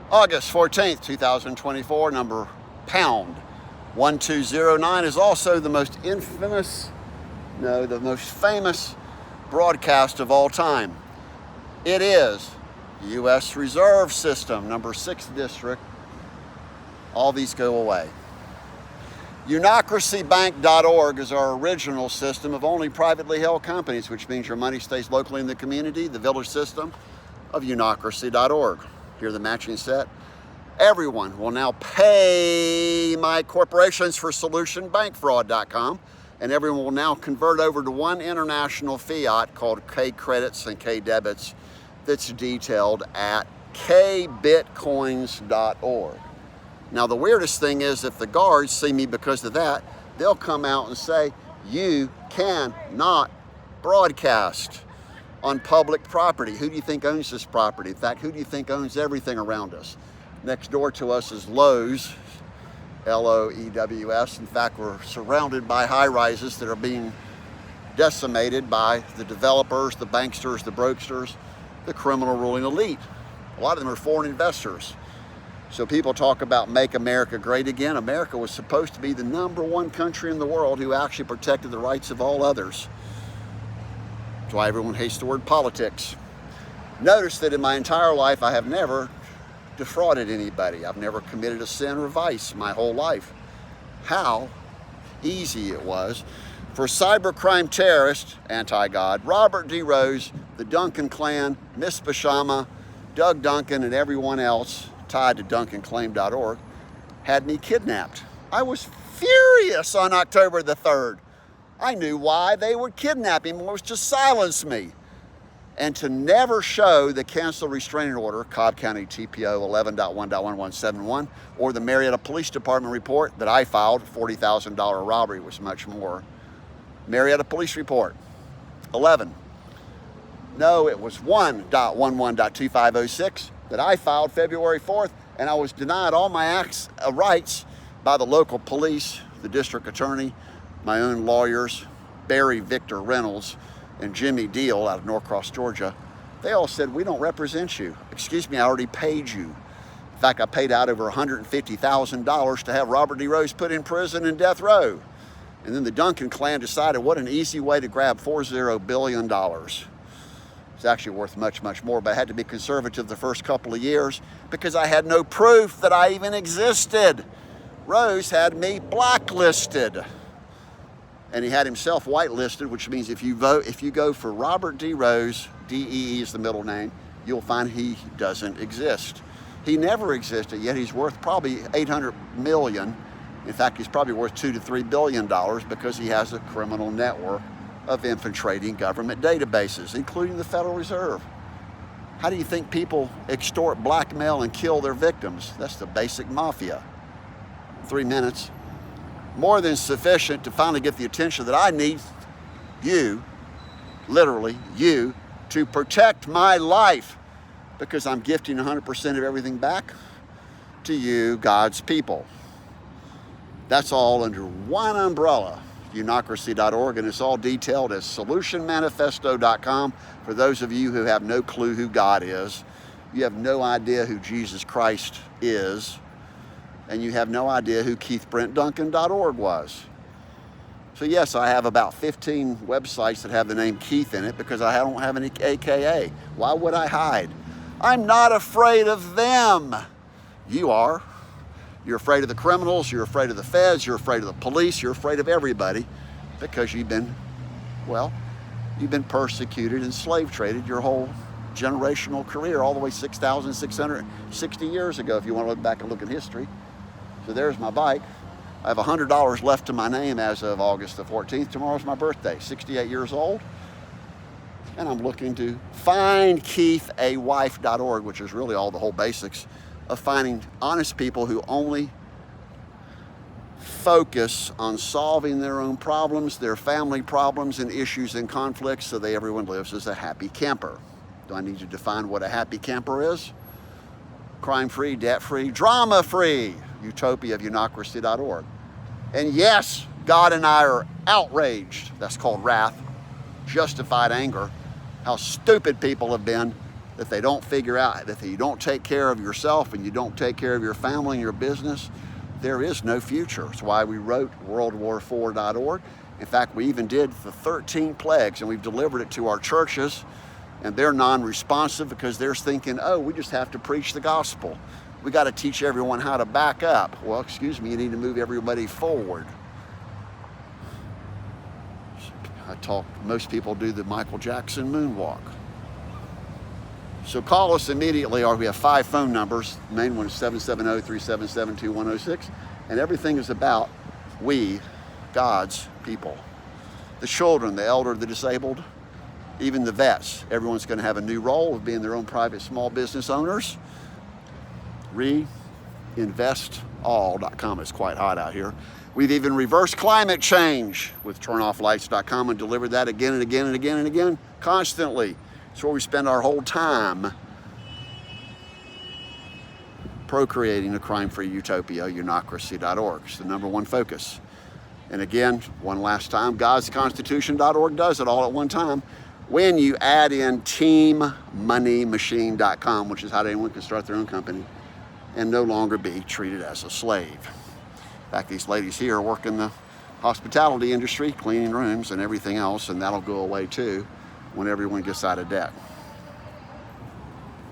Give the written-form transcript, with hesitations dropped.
August 14th, 2024, number pound 1209 is also the most the most famous broadcast of all time. It is U.S. Reserve System, number 6th District. All these go away. Unocracybank.org is our original system of only privately held companies, which means your money stays locally in the community, the village system of Unocracy.org. Here the matching set. Everyone will now pay my corporations for solutionbankfraud.com, and everyone will now convert over to one international fiat called K-credits and K-debits that's detailed at kbitcoins.org. Now, the weirdest thing is if the guards see me because of that, they'll come out and say, you cannot broadcast on public property. Who do you think owns this property? In fact, who do you think owns everything around us? Next door to us is Lowe's, L-O-E-W-S. In fact, we're surrounded by high-rises that are being decimated by the developers, the banksters, the brokesters, the criminal ruling elite. A lot of them are foreign investors. So people talk about make America great again. America was supposed to be the #1 country in the world who actually protected the rights of all others. That's why everyone hates the word politics. Notice that in my entire life, I have never defrauded anybody. I've never committed a sin or vice my whole life. How easy it was for cybercrime terrorist, anti-God, Robert D. Rose, the Duncan clan, Miss Bashama, Doug Duncan, and everyone else tied to DuncanClaim.org, had me kidnapped. I was furious on October the 3rd. I knew why they would kidnap him, was to silence me. And to never show the cancel restraining order, Cobb County TPO 11.1.1171, or the Marietta Police Department report that I filed, $40,000 robbery was much more. Marietta Police Report, 11. No, it was 1.11.2506 that I filed February 4th, and I was denied all my rights by the local police, the district attorney, my own lawyers, Barry Victor Reynolds, and Jimmy Deal out of Norcross, Georgia. They all said, we don't represent you. Excuse me, I already paid you. In fact, I paid out over $150,000 to have Robert D. Rose put in prison and death row. And then the Duncan clan decided what an easy way to grab $40 billion. It's actually worth much, much more, but I had to be conservative the first couple of years because I had no proof that I even existed. Rose had me blacklisted. And he had himself whitelisted, which means if you go for Robert D. Rose, D-E-E is the middle name, you'll find he doesn't exist. He never existed, yet he's worth probably $800 million. In fact, he's probably worth $2 to $3 billion because he has a criminal network of infiltrating government databases, including the Federal Reserve. How do you think people extort, blackmail, and kill their victims? That's the basic mafia. 3 minutes. More than sufficient to finally get the attention that I need you, literally you, to protect my life because I'm gifting 100% of everything back to you, God's people. That's all under one umbrella, Unocracy.org, and it's all detailed as solutionmanifesto.com. For those of you who have no clue who God is, you have no idea who Jesus Christ is, and you have no idea who KeithBrentDuncan.org was. So yes, I have about 15 websites that have the name Keith in it because I don't have any AKA. Why would I hide? I'm not afraid of them. You are. You're afraid of the criminals, you're afraid of the feds, you're afraid of the police, you're afraid of everybody because you've been persecuted and slave traded your whole generational career, all the way 6,660 years ago, if you want to look back and look at history. So there's my bike. I have $100 left to my name as of August the 14th. Tomorrow's my birthday, 68 years old. And I'm looking to find KeithAwife.org, which is really all the whole basics of finding honest people who only focus on solving their own problems, their family problems and issues and conflicts, so that everyone lives as a happy camper. Do I need to define what a happy camper is? Crime-free, debt-free, drama-free, utopia of Unocracy.org. And yes, God and I are outraged. That's called wrath, justified anger. How stupid people have been that they don't figure out, that if you don't take care of yourself and you don't take care of your family and your business, there is no future. That's why we wrote worldwar4.org. In fact, we even did the 13 plagues, and we've delivered it to our churches, and they're non-responsive because they're thinking, oh, we just have to preach the gospel. We got to teach everyone how to back up. Well, excuse me, you need to move everybody forward. Most people do the Michael Jackson moonwalk. So call us immediately, or we have 5 phone numbers. The main one is 770-377-2106, and everything is about we, God's people. The children, the elder, the disabled, even the vets. Everyone's going to have a new role of being their own private small business owners. Reinvestall.com. It's quite hot out here. We've even reversed climate change with turnofflights.com and delivered that again and again and again and again, constantly. It's where we spend our whole time procreating a crime-free utopia, unocracy.org. It's the #1 focus. And again, one last time, godsconstitution.org does it all at one time. When you add in teammoneymachine.com, which is how anyone can start their own company and no longer be treated as a slave. In fact, these ladies here work in the hospitality industry, cleaning rooms and everything else, and that'll go away too when everyone gets out of debt.